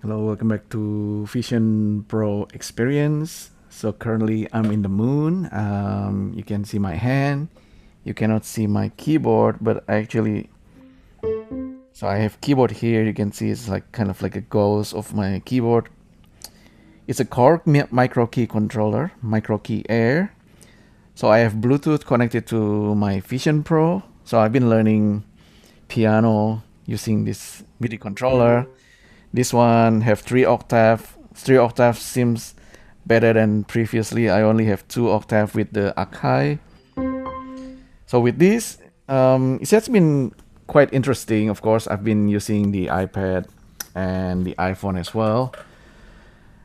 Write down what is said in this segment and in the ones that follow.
Hello, welcome back to Vision Pro Experience. So currently I'm in the moon. You can see my hand. You cannot see my keyboard, but so I have keyboard here. You can see it's like kind of like a ghost of my keyboard. It's a korg micro key controller, micro key Air. So I have Bluetooth connected to my Vision Pro. So I've been learning piano using this MIDI controller. This one have 3 octave. 3 octave seems better than previously. I only have 2 octave with the Akai. So with this, it has been quite interesting. Of course, I've been using the iPad and the iPhone as well.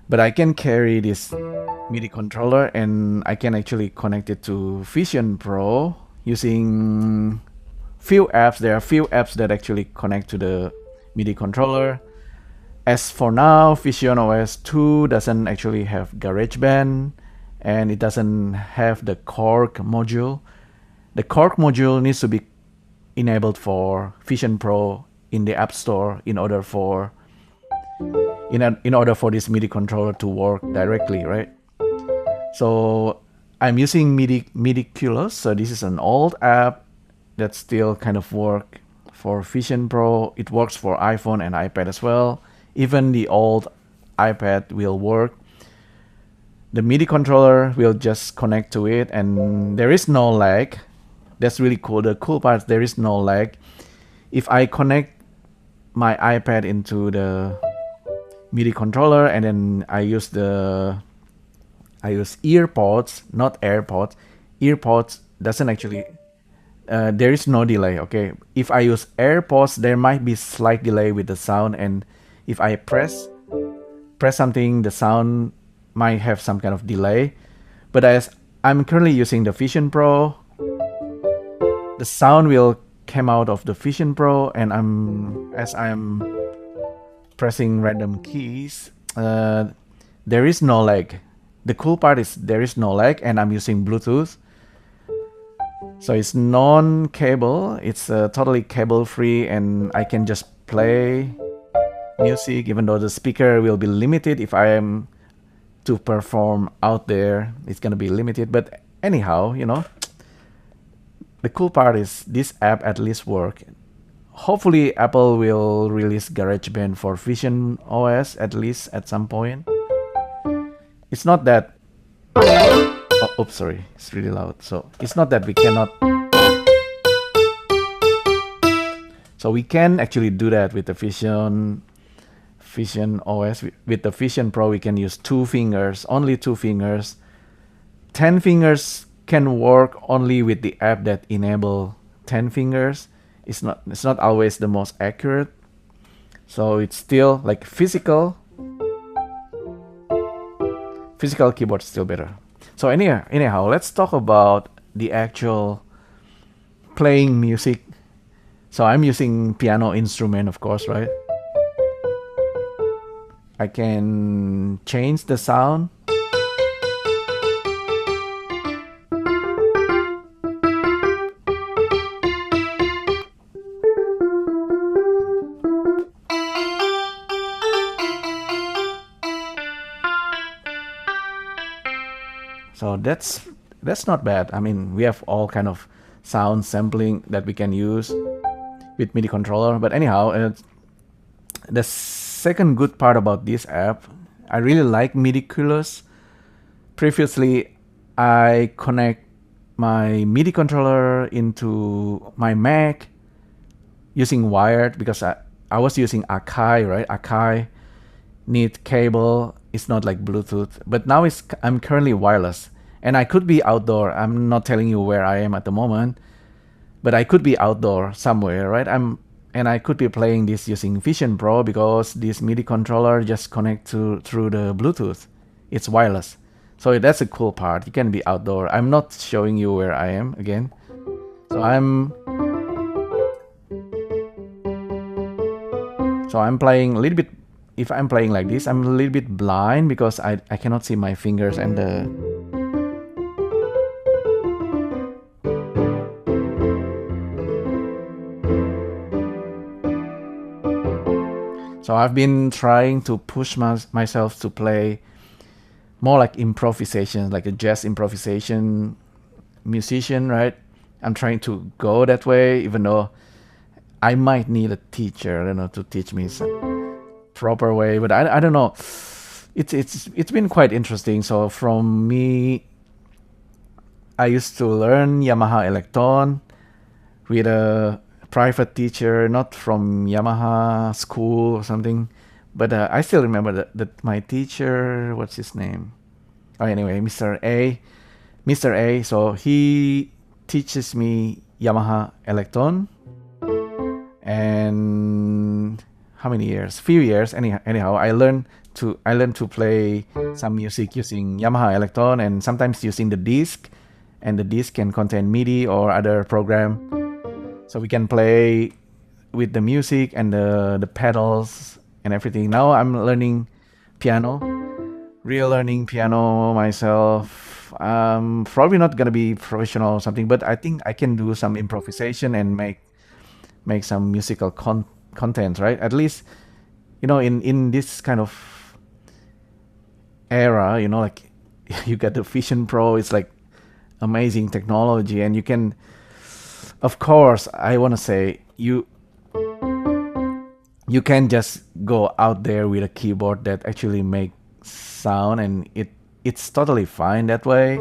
But I can carry this MIDI controller and I can actually connect it to Vision Pro using few apps. There are few apps that actually connect to the MIDI controller. As for now, Vision OS 2 doesn't actually have GarageBand and it doesn't have the korg module. The korg module needs to be enabled for Vision Pro in the App Store in order for this MIDI controller to work directly, right? So I'm using Midiculous. So this is an old app that still kind of work for Vision Pro. It works for iPhone and iPad as well. Even the old iPad will work. The MIDI controller will just connect to it and there is no lag. That's really cool. The cool part, there is no lag. If I connect my iPad into the MIDI controller and then I use earpods, not AirPods. Earpods doesn't actually, there is no delay, okay? If I use AirPods, there might be slight delay with the sound, and if I press something, the sound might have some kind of delay. But as I'm currently using the Vision Pro, the sound will come out of the Vision Pro, and as I'm pressing random keys, there is no lag. The cool part is there is no lag, and I'm using Bluetooth. So it's non-cable, it's totally cable-free, and I can just play music, even though the speaker will be limited. If I am to perform out there, it's gonna be limited. But anyhow, you know, the cool part is this app at least work. Hopefully Apple will release GarageBand for Vision OS at least at some point. It's not that, oh, oops, sorry, it's really loud. So it's not that we cannot, so we can actually do that with the Vision OS. With the Vision Pro, we can use 2 fingers, only 2 fingers. 10 fingers can work only with the app that enable 10 fingers. It's not always the most accurate. So it's still like physical keyboard is still better. So anyhow, let's talk about the actual playing music. So I'm using piano instrument, of course, right? I can change the sound. So that's not bad. I mean, we have all kind of sound sampling that we can use with MIDI controller. But anyhow, the second good part about this app, I really like Midiculous. Previously, I connect my MIDI controller into my Mac using wired because I was using Akai, right? Akai need cable. It's not like Bluetooth. But now I'm currently wireless. And I could be outdoor. I'm not telling you where I am at the moment. But I could be outdoor somewhere, right? And I could be playing this using Vision Pro because this MIDI controller just connects through the Bluetooth. It's wireless. So that's a cool part. You can be outdoor. I'm not showing you where I am again. So I'm playing a little bit. If I'm playing like this, I'm a little bit blind because I cannot see my fingers and the So I've been trying to push myself to play more like improvisation, like a jazz improvisation musician, right? I'm trying to go that way, even though I might need a teacher, you know, to teach me some proper way. But I don't know. It's been quite interesting. So from me, I used to learn Yamaha Electron with a private teacher, not from Yamaha school or something. But I still remember that my teacher, what's his name? Oh, anyway, Mr. A. So he teaches me Yamaha Electron, and how many years? Few years. Anyhow, I learned to play some music using Yamaha Electron and sometimes using the disc, and the disc can contain MIDI or other program, so we can play with the music and the pedals and everything. Now I'm learning piano, real learning piano myself. Probably not gonna be professional or something, but I think I can do some improvisation and make some musical content, right? At least, you know, in this kind of era, you know, like you got the Vision Pro. It's like amazing technology, and you can, of course, I want to say you can just go out there with a keyboard that actually make sound, and it's totally fine that way.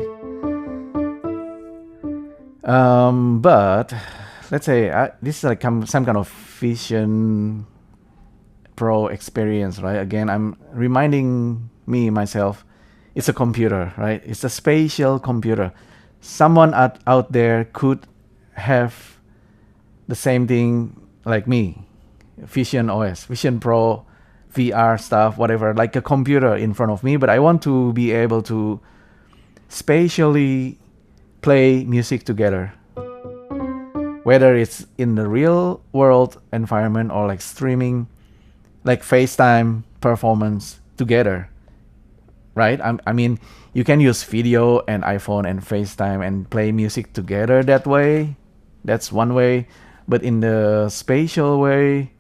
But let's say this is like some kind of Vision Pro experience, right? Again, I'm reminding myself, it's a computer, right? It's a spatial computer. Someone out there could have the same thing like me, Vision OS, Vision Pro, VR stuff, whatever, like a computer in front of me. But I want to be able to spatially play music together, whether it's in the real world environment or like streaming, like FaceTime performance together, right? I mean, you can use video and iPhone and FaceTime and play music together that way. That's one way. But in the spatial way,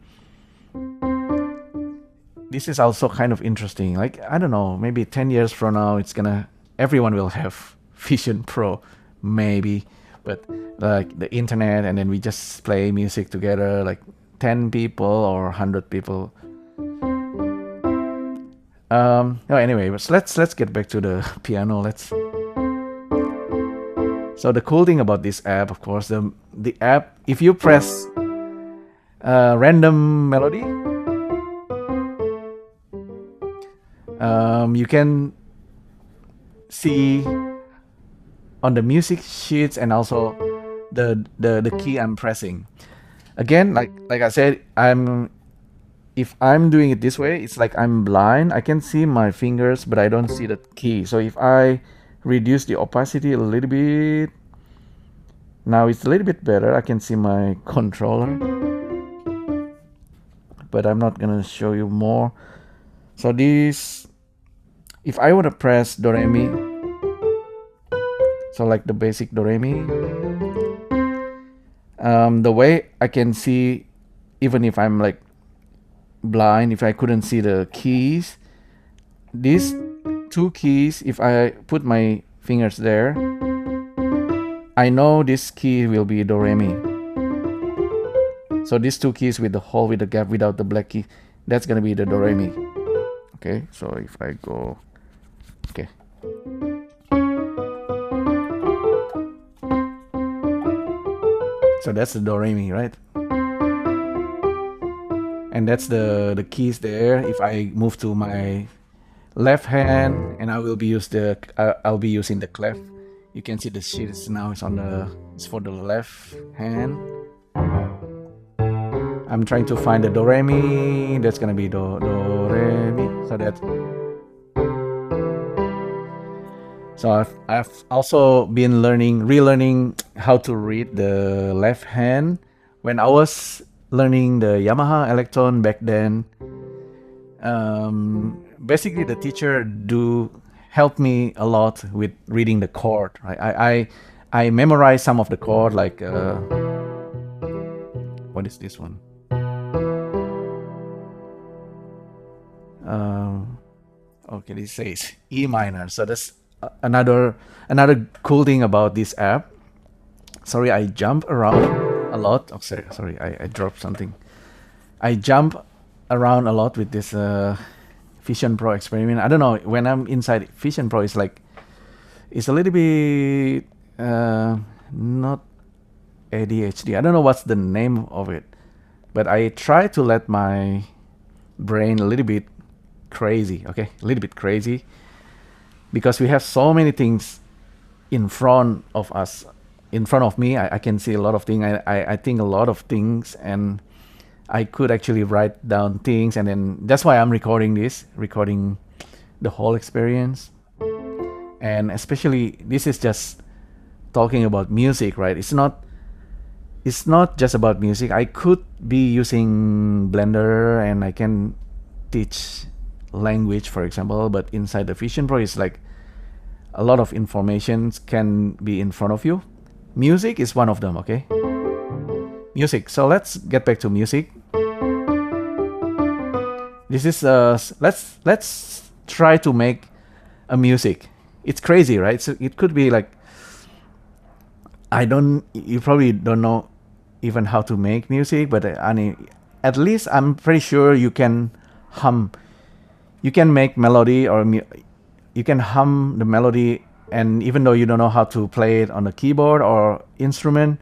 this is also kind of interesting. Like, I don't know, maybe 10 years from now, everyone will have Vision Pro, maybe. But like the internet, and then we just play music together, like 10 people or 100 people. No, anyway, but let's get back to the piano. So the cool thing about this app, of course, the app, if you press random melody, you can see on the music sheets and also the key I'm pressing. Again, like I said, if I'm doing it this way, it's like I'm blind. I can see my fingers, but I don't see the key. So if I reduce the opacity a little bit, now it's a little bit better. I can see my controller, but I'm not gonna show you more. So this, if I want to press do re mi, so like the basic do re mi, the way I can see, even if I'm like blind, if I couldn't see the keys, these two keys, if I put my fingers there, I know this key will be do re mi. So these two keys with the hole, with the gap, without the black key, that's gonna be the do re mi. Okay, so if I go, okay, so that's the do re mi, right? And that's the keys there. If I move to my left hand, and I'll be using the clef. You can see the sheets now. It's for the left hand. I'm trying to find the do re mi. That's gonna be do re mi. So I've also been relearning how to read the left hand. When I was learning the Yamaha Electron back then, basically the teacher help me a lot with reading the chord. Right? I memorized some of the chord, like what is this one? Um, okay, this says E minor. So that's another cool thing about this app. Sorry, I jump around a lot. Oh, sorry, I dropped something. I jump around a lot with this Vision Pro experiment. I don't know, when I'm inside Vision Pro, it's a little bit not ADHD. I don't know what's the name of it, but I try to let my brain a little bit crazy. Okay, a little bit crazy, because we have so many things in front of us, in front of me. I can see a lot of things. I think a lot of things, and I could actually write down things, and then that's why I'm recording the whole experience. And especially, this is just talking about music, right? It's not just about music. I could be using Blender, and I can teach language, for example, but inside the Vision Pro is like a lot of information can be in front of you. Music is one of them, okay? Music. So let's get back to music. This is let's try to make a music. It's crazy, right? So it could be like, you probably don't know even how to make music, but I mean, at least I'm pretty sure you can hum. You can make melody, or you can hum the melody, and even though you don't know how to play it on the keyboard or instrument,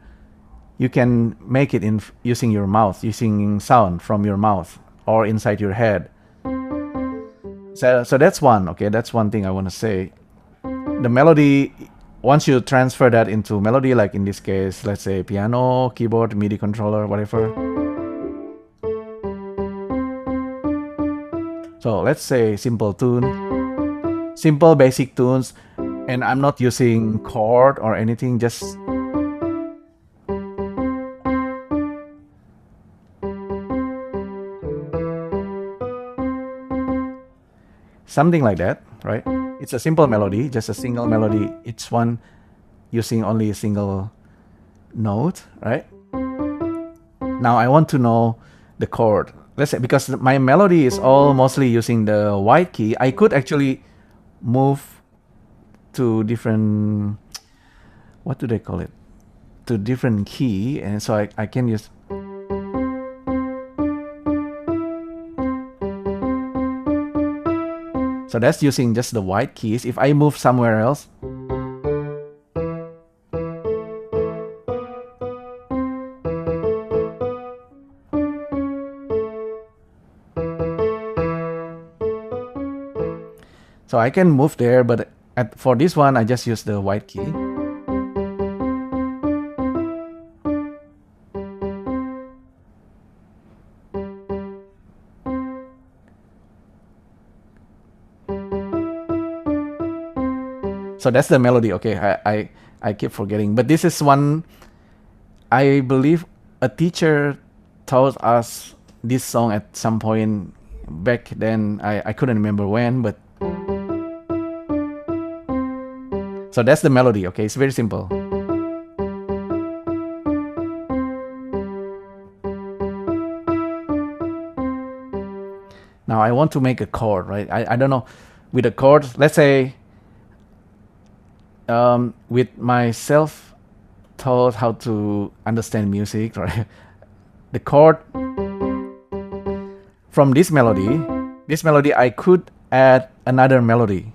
you can make it using your mouth, using sound from your mouth or inside your head. So that's one, okay? That's one thing I want to say. The melody, once you transfer that into melody, like in this case, let's say piano, keyboard, MIDI controller, whatever. So let's say simple tune, simple basic tunes, and I'm not using chord or anything, just something like that, right? It's a simple melody, just a single melody, each one using only a single note, right? Now I want to know the chord. Let's say, because my melody is all mostly using the white key, I could actually move to different, what do they call it? To different key, and so I can use. So that's using just the white keys. If I move somewhere else, so I can move there, but for this one, I just use the white key. So that's the melody. Okay, I keep forgetting. But this is one, I believe a teacher taught us this song at some point back then. I couldn't remember when, but so that's the melody. Okay, it's very simple. Now I want to make a chord, right? I don't know, with a chord, let's say, with myself taught how to understand music, right? The chord from this melody, I could add another melody.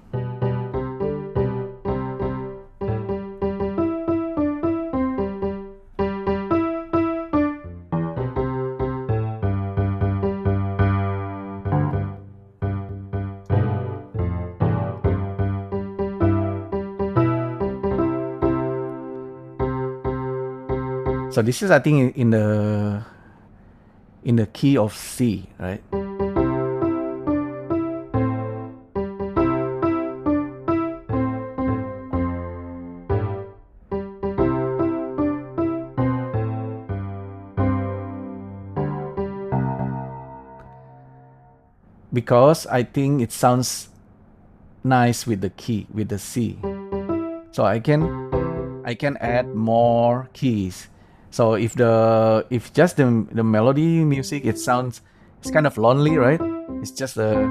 So this is, I think, in the key of C, right? Because I think it sounds nice with the key, with the C. So I can add more keys. So if just the melody music, it's kind of lonely, right? It's just the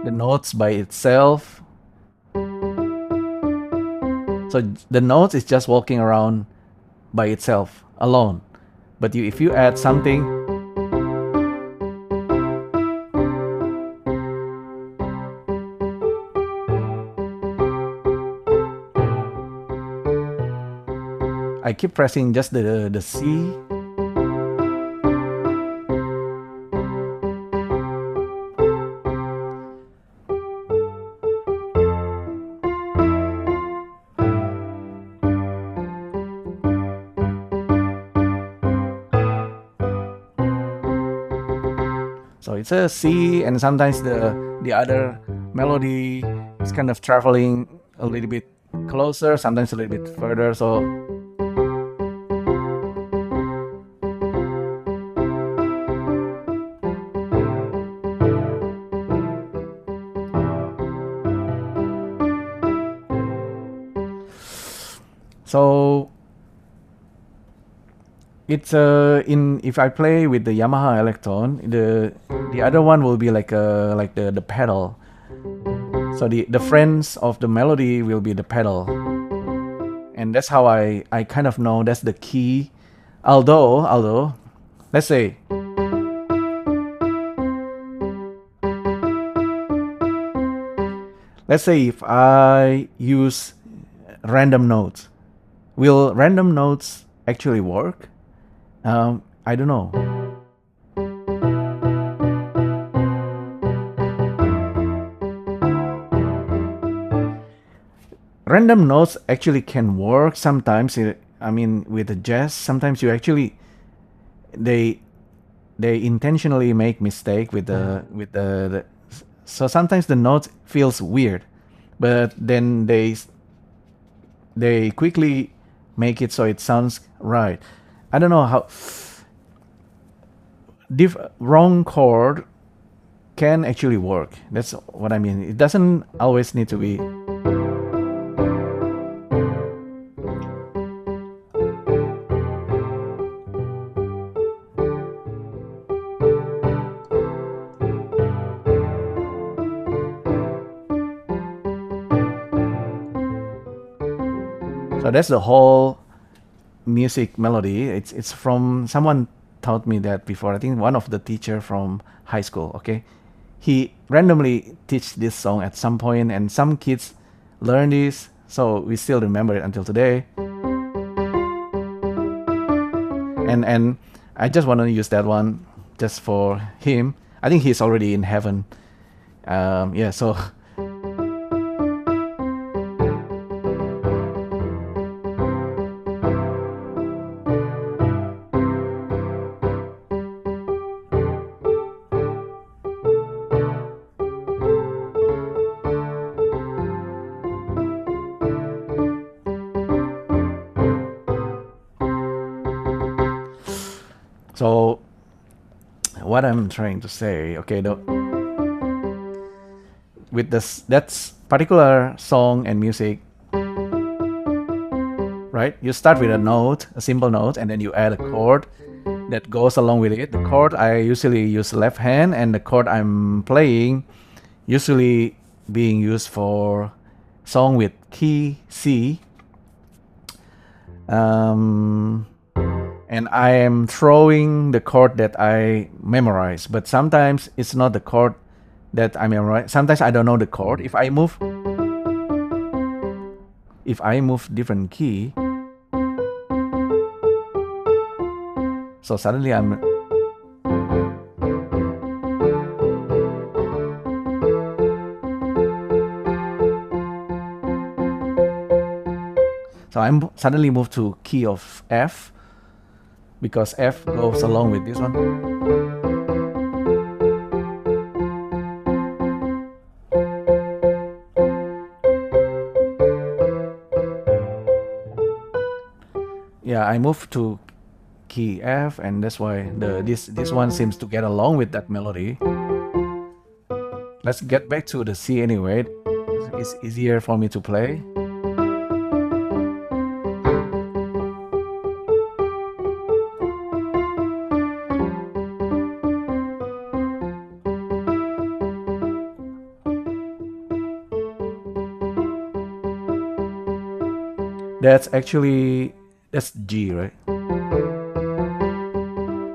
notes by itself. So the notes is just walking around by itself, alone. But if you add something, I keep pressing just the C. So it's a C, and sometimes the other melody is kind of traveling a little bit closer, sometimes a little bit further. So it's in if I play with the Yamaha Electron, the other one will be like the pedal. So the friends of the melody will be the pedal, and that's how I kind of know that's the key. Although let's say if I use random notes, will random notes actually work? I don't know. Random notes actually can work sometimes. I mean, with the jazz, sometimes you actually they intentionally make mistake with the so sometimes the note feels weird, but then they quickly make it so it sounds right. I don't know how wrong chord can actually work. That's what I mean. It doesn't always need to be. So that's the whole music melody. It's from someone taught me that before. I think one of the teacher from high school. Okay, he randomly teach this song at some point, and some kids learn this, so we still remember it until today. And I just want to use that one just for him. I think he's already in heaven. Yeah, so. So what I'm trying to say, okay, with this that's particular song and music, right? You start with a note, a simple note, and then you add a chord that goes along with it. The chord I usually use left hand, and the chord I'm playing usually being used for song with key C. And I am throwing the chord that I memorize, but sometimes it's not the chord that I memorize. Sometimes I don't know the chord. If I move different key, so suddenly I'm. So I'm suddenly moved to key of F, because F goes along with this one. Yeah, I moved to key F, and that's why this one seems to get along with that melody. Let's get back to the C anyway. It's easier for me to play. that's G, right?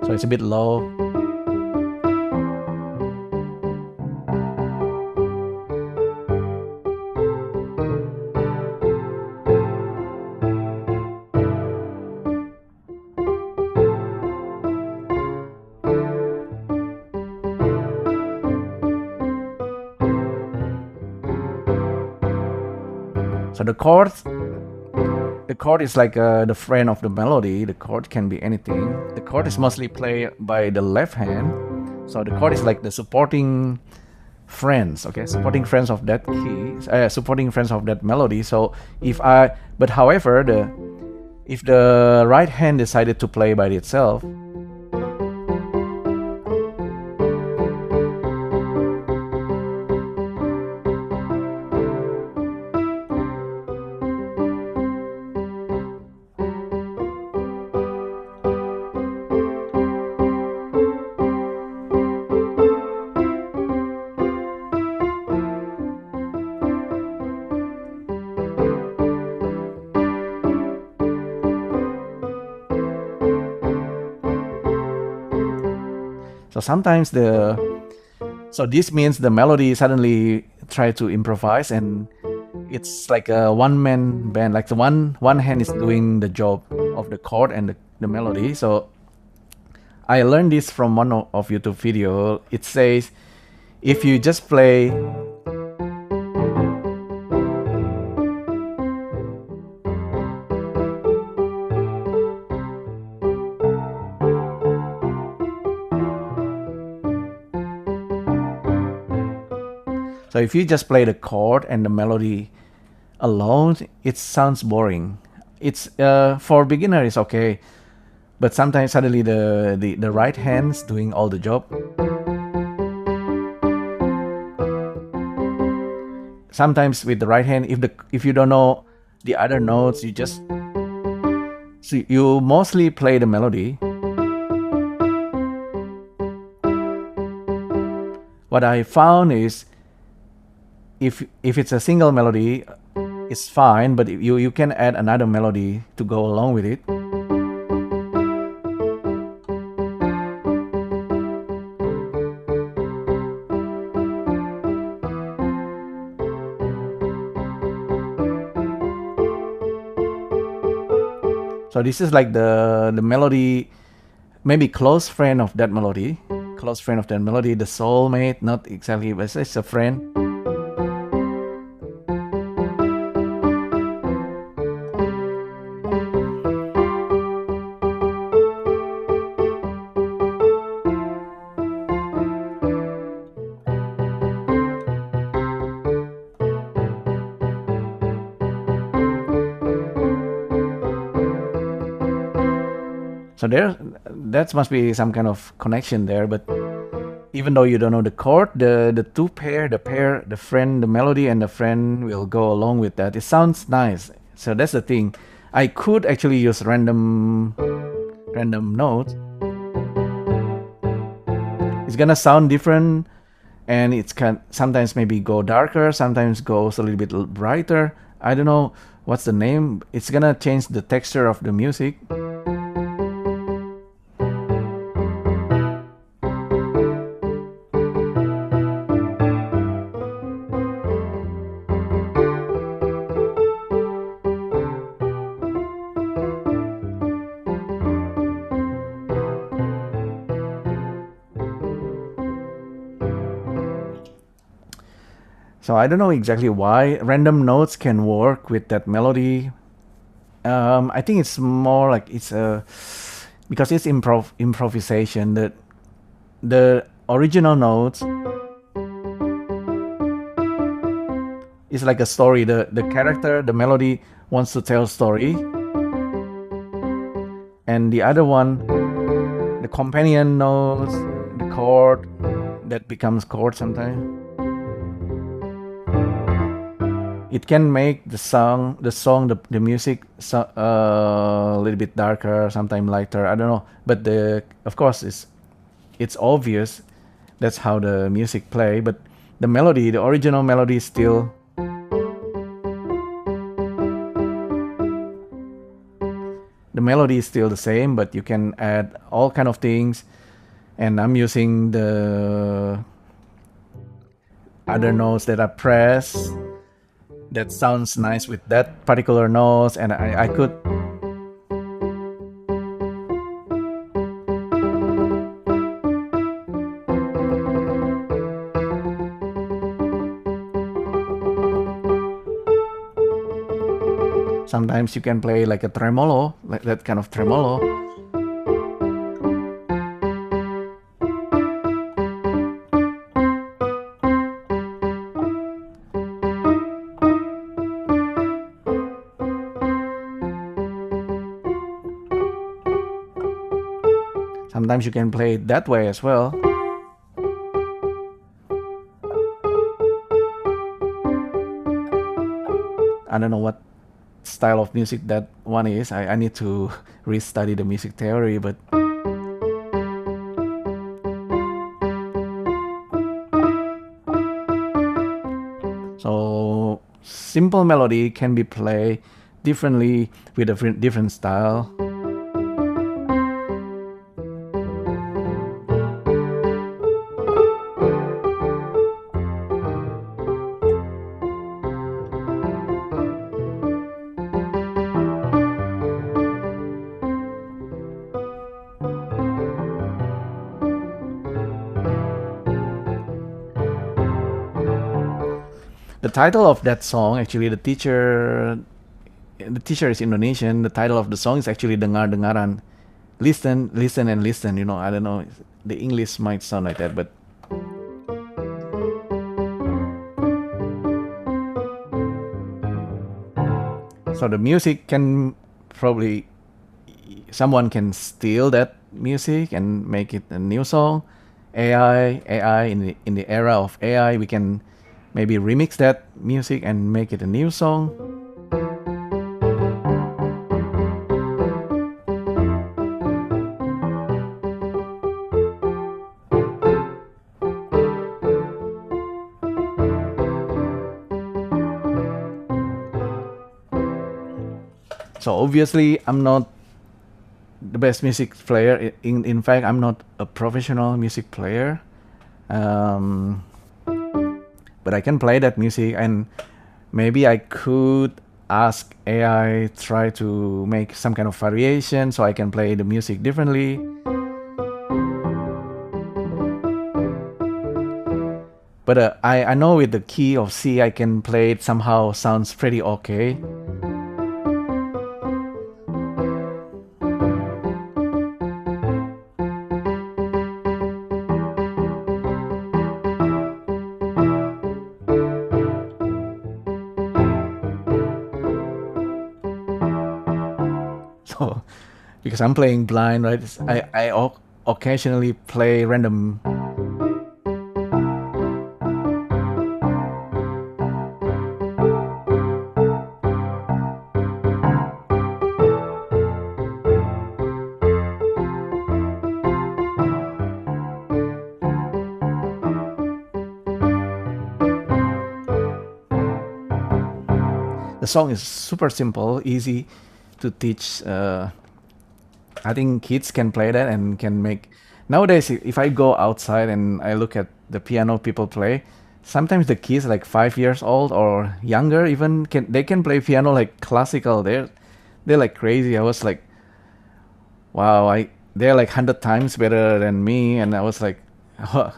So it's a bit low. So the chord is like the friend of the melody. The chord can be anything. The chord is mostly played by the left hand. So the chord is like the supporting friends, okay, supporting friends of that key, supporting friends of that melody. So but however, if the right hand decided to play by itself, so sometimes so this means the melody suddenly try to improvise, and it's like a one-man band, like the one hand is doing the job of the chord and the melody. So I learned this from one of YouTube video. It says if you just play so if you just play the chord and the melody alone, it sounds boring. It's for beginner it's okay, but sometimes suddenly the right hand's doing all the job. Sometimes with the right hand, if you don't know the other notes, you mostly play the melody. What I found is if it's a single melody, it's fine, but you can add another melody to go along with it. So this is like the melody, maybe close friend of that melody, the soulmate, not exactly, but it's a friend. So that must be some kind of connection there. But even though you don't know the chord, the friend, the melody and the friend will go along with that. It sounds nice. So that's the thing. I could actually use random notes. It's gonna sound different, and it can sometimes maybe go darker, sometimes goes a little bit brighter. I don't know what's the name. It's gonna change the texture of the music. So I don't know exactly why random notes can work with that melody. I think it's more like because it's improvisation. The original notes is like a story. The character, the melody wants to tell a story, and the other one, the companion notes, the chord that becomes chord sometimes. It can make the music a little bit darker, sometimes lighter. I don't know, but of course it's obvious that's how the music play. But the melody, the original melody, is still melody is still the same, but you can add all kind of things. And I'm using the other notes that I press that sounds nice with that particular notes, and I could sometimes you can play like a tremolo, like that kind of tremolo. Sometimes you can play it that way as well. I don't know what style of music that one is. I need to restudy the music theory, but so simple melody can be played differently with a different style. The title of that song, actually, the teacher is Indonesian. The title of the song is actually Dengar-dengaran. Listen, listen, and listen. You know, I don't know. The English might sound like that, but so the music can probably someone can steal that music and make it a new song. AI in the era of AI, we can maybe remix that music and make it a new song. So obviously I'm not the best music player. In fact, I'm not a professional music player. But I can play that music, and maybe I could ask AI try to make some kind of variation so I can play the music differently. But I know with the key of C I can play it somehow sounds pretty okay. So, because I'm playing blind, right? I occasionally play random. The song is super simple, easy to teach. I think kids can play that and can make. Nowadays, if I go outside and I look at the piano people play, sometimes the kids like 5 years old or younger even can play piano like classical. They're like crazy. I was like, wow, they're like 100 times better than me, and I was like, oh,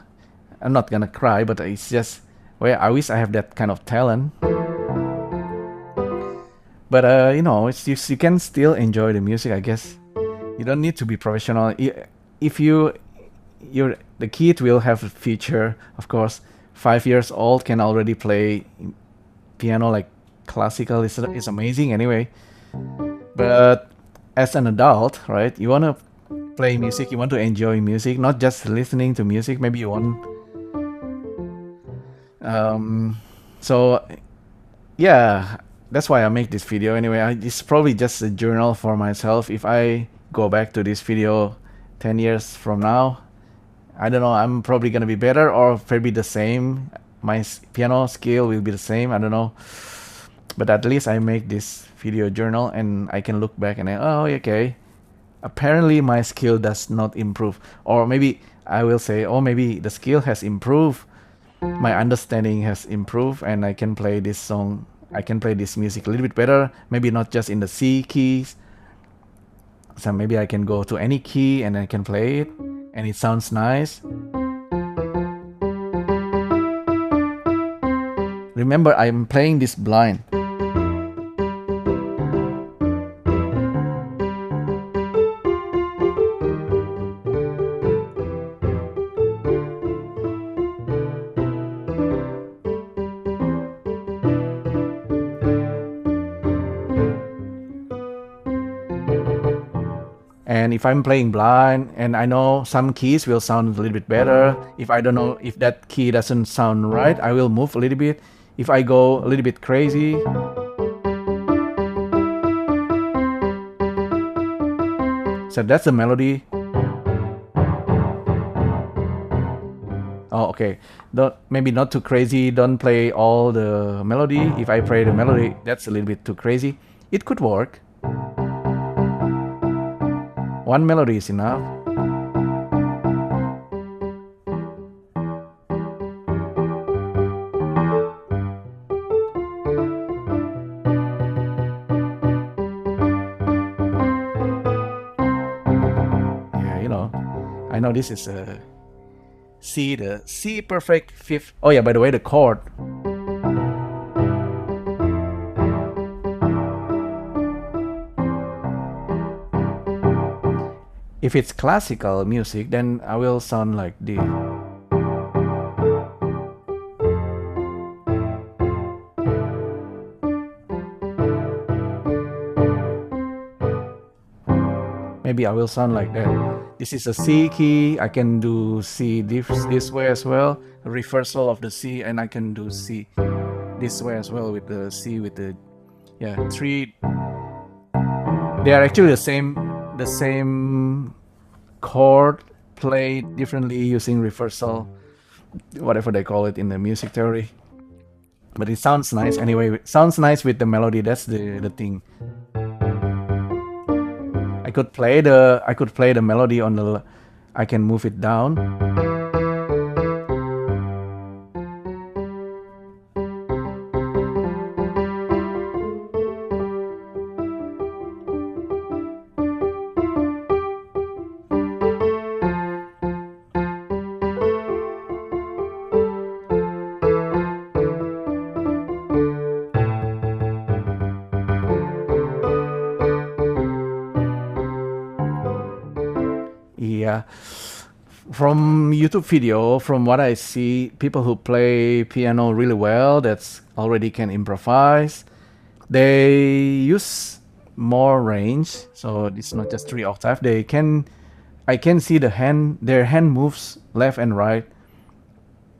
I'm not gonna cry, but it's just, well, I wish I have that kind of talent. But you know, you can still enjoy the music, I guess. You don't need to be professional. If the kid will have a future, of course. 5 years old can already play piano like classical. Is amazing anyway. But as an adult, right? You wanna play music. You want to enjoy music, not just listening to music. Maybe you want. So yeah. That's why I make this video anyway. It's probably just a journal for myself. If I go back to this video 10 years from now, I don't know, I'm probably gonna be better or maybe the same. My piano skill will be the same, I don't know. But at least I make this video journal and I can look back and oh, okay, apparently my skill does not improve. Or maybe I will say, oh, maybe the skill has improved, my understanding has improved, and I can play this song, I can play this music a little bit better, maybe not just in the C keys. So maybe I can go to any key and I can play it and it sounds nice. Remember, I'm playing this blind. And if I'm playing blind and I know some keys will sound a little bit better, if I don't know, if that key doesn't sound right, I will move a little bit. If I go a little bit crazy, so that's the melody. Oh, okay. Maybe not too crazy. Don't play all the melody. If I play the melody, that's a little bit too crazy. It could work. One melody is enough. Yeah, you know, I know this is a C, the C perfect fifth. Oh yeah, by the way, the chord. If it's classical music, then I will sound like this. Maybe I will sound like that. This is a C key. I can do C this way as well. A reversal of the C, and I can do C this way as well with the C with the three. They are actually the same chord played differently using reversal, whatever they call it in the music theory. But it sounds nice anyway. It sounds nice with the melody. That's the thing. I could play the melody on the. I can move it down. Yeah, from YouTube video, from what I see, people who play piano really well, that's already can improvise, they use more range, so it's not just 3 octaves. I can see their hand moves left and right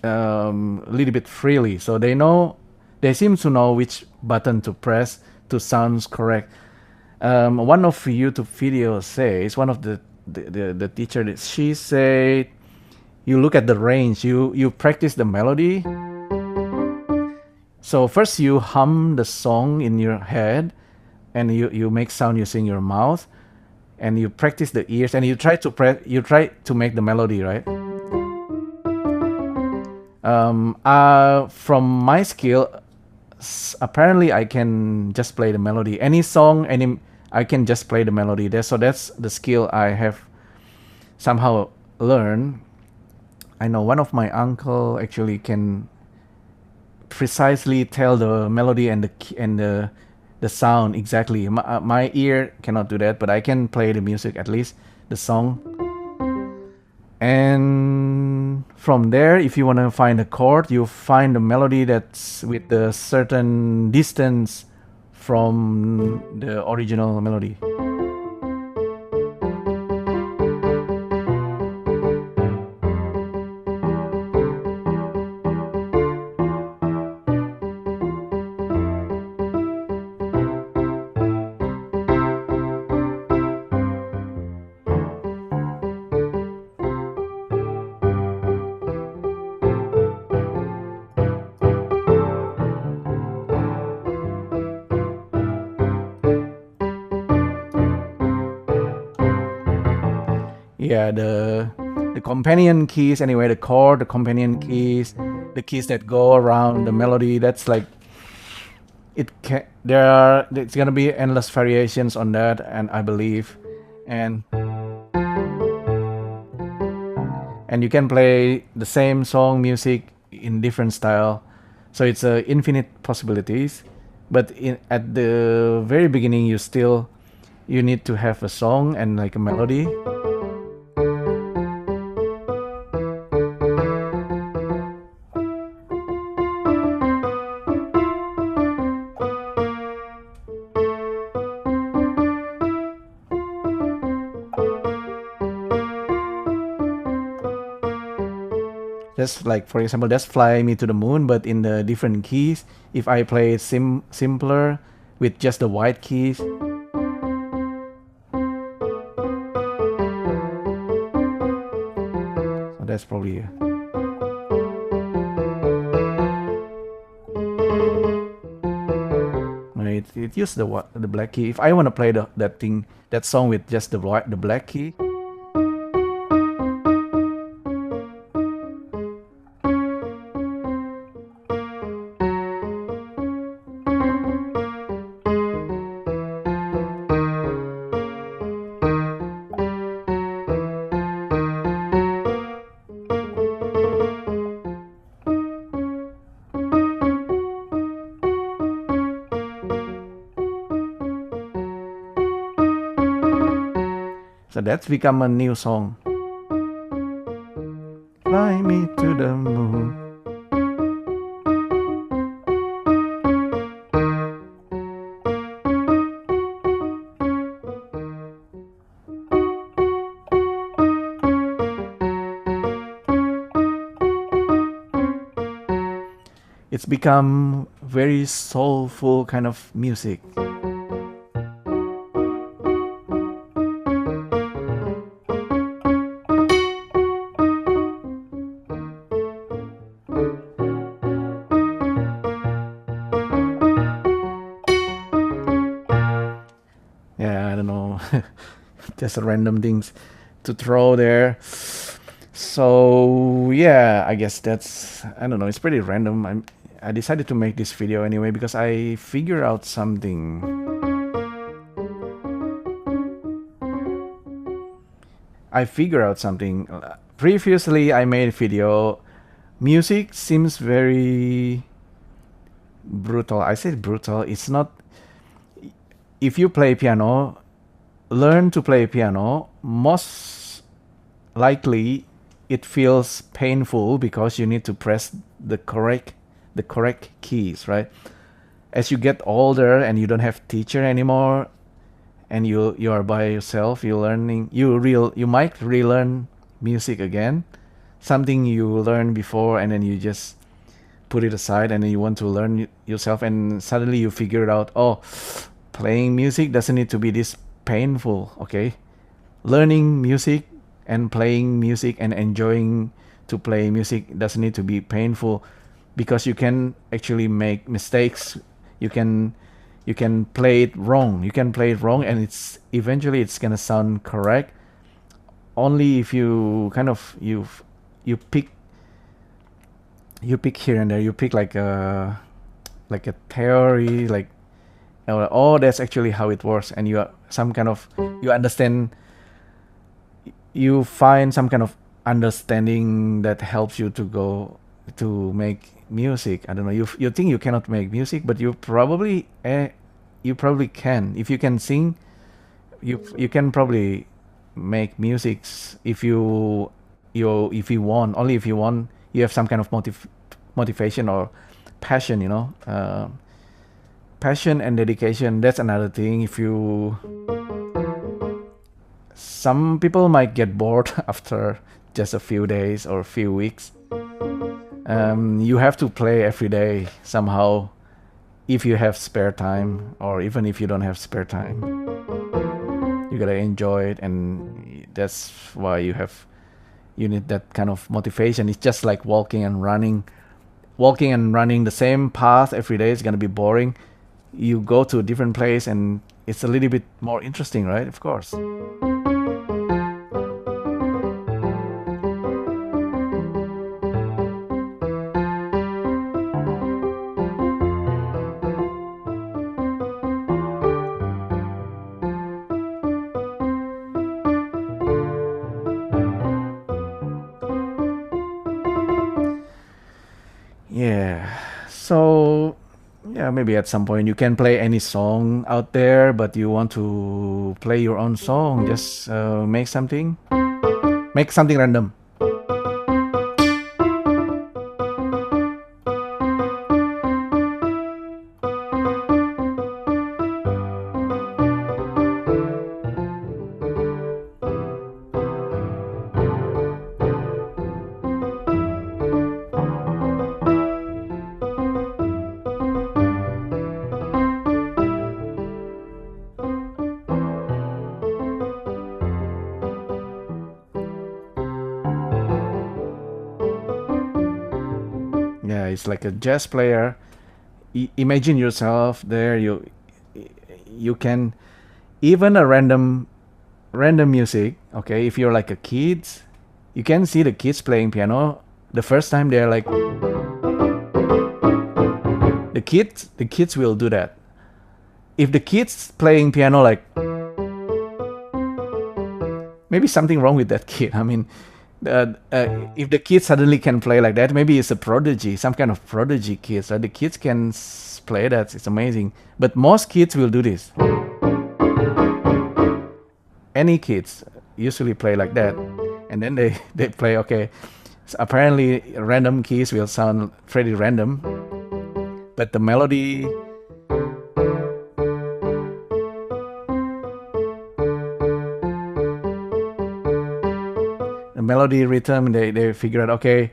a little bit freely, so they seem to know which button to press to sound correct. One of YouTube videos says, one of the teacher, she said, you look at the range, you practice the melody. So first you hum the song in your head, and you make sound using your mouth, and you practice the ears, and you try to make the melody, right? From my skill, apparently I can just play the melody. Any song, I can just play the melody. That's the skill I have somehow learned. I know one of my uncle actually can precisely tell the melody and the sound exactly. My ear cannot do that, but I can play the music, at least the song. And from there, if you want to find a chord, you find a melody that's with a certain distance from the original melody. Yeah, the companion keys anyway, the chord, the companion keys, the keys that go around the melody. That's like there's gonna be endless variations on that, and I believe, and you can play the same song music in different style, so it's infinite possibilities. But at the very beginning, you need to have a song and like a melody. Just like, for example, that's Fly Me to the Moon, but in the different keys. If I play it simpler with just the white keys, so that's probably it used the black key. If I want to play that song with just the black key, so that's become a new song. Fly me to the moon. It's become very soulful kind of music. Yeah, I don't know. Just random things to throw there. So yeah, I guess I don't know, it's pretty random. I decided to make this video anyway because I figured out something. Previously, I made a video. Music seems very brutal. I said brutal. It's not. If you play piano, learn to play piano, most likely it feels painful because you need to press the correct keys, right? As you get older and you don't have teacher anymore, and you are by yourself, you might relearn music again, something you learned before, and then you just put it aside, and then you want to learn yourself, and suddenly you figure out, oh, playing music doesn't need to be this painful. Okay, learning music and playing music and enjoying to play music doesn't need to be painful, because you can actually make mistakes. You can play it wrong. And it's eventually gonna sound correct only if you kind of you pick here and there. You pick like a theory, like, oh, that's actually how it works, and you understand. You find some kind of understanding that helps you to make music. I don't know. You think you cannot make music, but you probably can. If you can sing, you can probably make music if you want. Only if you want. You have some kind of motivation or passion. Passion and dedication. That's another thing. Some people might get bored after just a few days or a few weeks. You have to play every day somehow, if you have spare time, or even if you don't have spare time. You gotta enjoy it, and that's why you need that kind of motivation. It's just like walking and running the same path every day is gonna be boring. You go to a different place and it's a little bit more interesting, right? Of course. Yeah. So yeah, maybe at some point you can play any song out there, but you want to play your own song, just make something random. Yeah, it's like a jazz player. Imagine yourself there. You can even a random music. Okay, if you're like a kid, you can see the kids playing piano. The first time they're like the kids will do that. If the kids playing piano like maybe something wrong with that kid. I mean, if the kid suddenly can play like that, maybe it's a prodigy, some kind of prodigy kid. So the kids can play that. It's amazing. But most kids will do this. Any kids usually play like that, and then they play. Okay, so apparently random keys will sound pretty random, but the melody rhythm, they figure out, okay,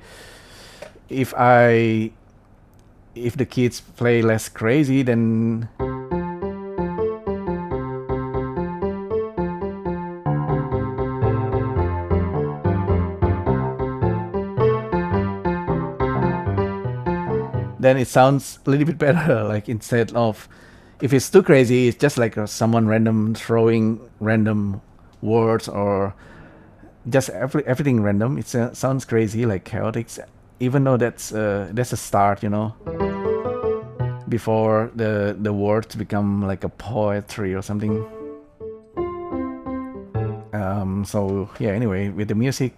if I if the kids play less crazy, then it sounds a little bit better. Like instead of if it's too crazy, it's just like someone random throwing random words or just everything random. It sounds crazy, like chaotic. Even though that's a start, before the words become like a poetry or something. So yeah. Anyway, with the music,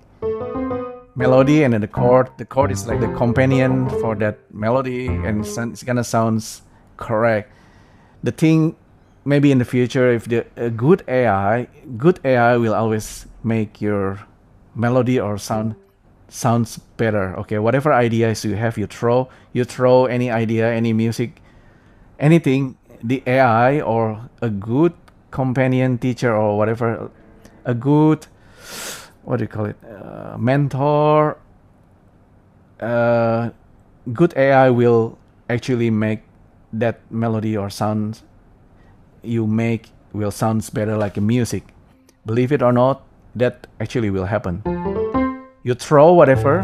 melody and then the chord. The chord is like the companion for that melody, and it's gonna sounds correct. The thing, maybe in the future, if the a good AI will always make your melody or sounds better. Okay, whatever ideas you have, you throw any idea, any music, anything. The AI or a good companion teacher or whatever, a good, what do you call it, mentor, uh, good AI will actually make that melody or sound you make will sounds better like a music. Believe it or not, that actually will happen. You throw whatever.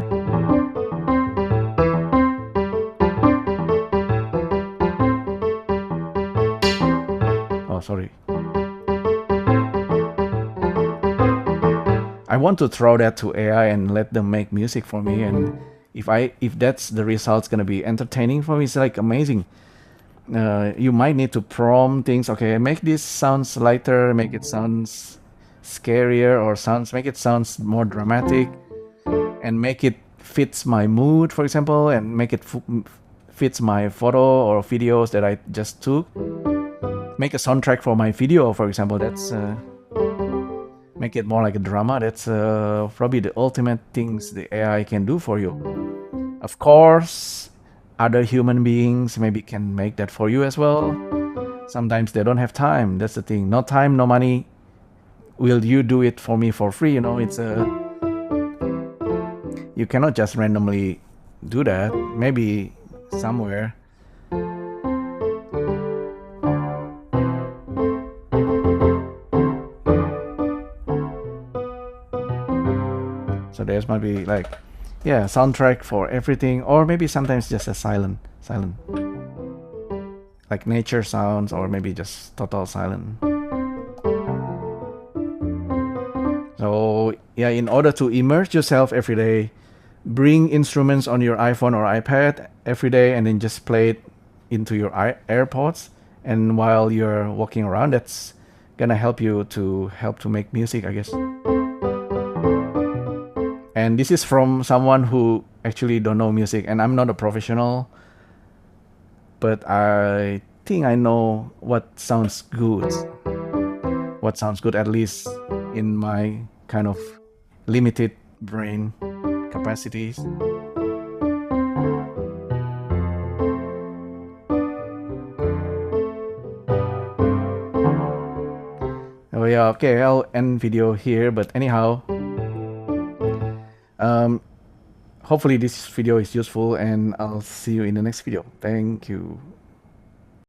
Oh, sorry. I want to throw that to AI and let them make music for me. And if that's the result's gonna be entertaining for me, it's like amazing. You might need to prompt things. Okay, make this sounds lighter, make it sounds scarier, or make it sounds more dramatic, and make it fits my mood, for example, and make it fits my photo or videos that I just took. Make a soundtrack for my video, for example. That's make it more like a drama. That's probably the ultimate things the AI can do for you. Of course, other human beings maybe can make that for you as well. Sometimes they don't have time. That's the thing. No time, no money. Will you do it for me for free? It's you cannot just randomly do that. Maybe somewhere. So there's might be like, yeah, soundtrack for everything, or maybe sometimes just a silent, like nature sounds, or maybe just total silent. So yeah, in order to immerse yourself every day, bring instruments on your iPhone or iPad every day, and then just play it into your AirPods. And while you're walking around, that's gonna help you to make music, I guess. And this is from someone who actually don't know music, and I'm not a professional, but I think I know what sounds good. What sounds good, at least in my kind of limited brain capacities. Oh yeah, okay, I'll end video here, but anyhow, um, hopefully this video is useful, and I'll see you in the next video. Thank you.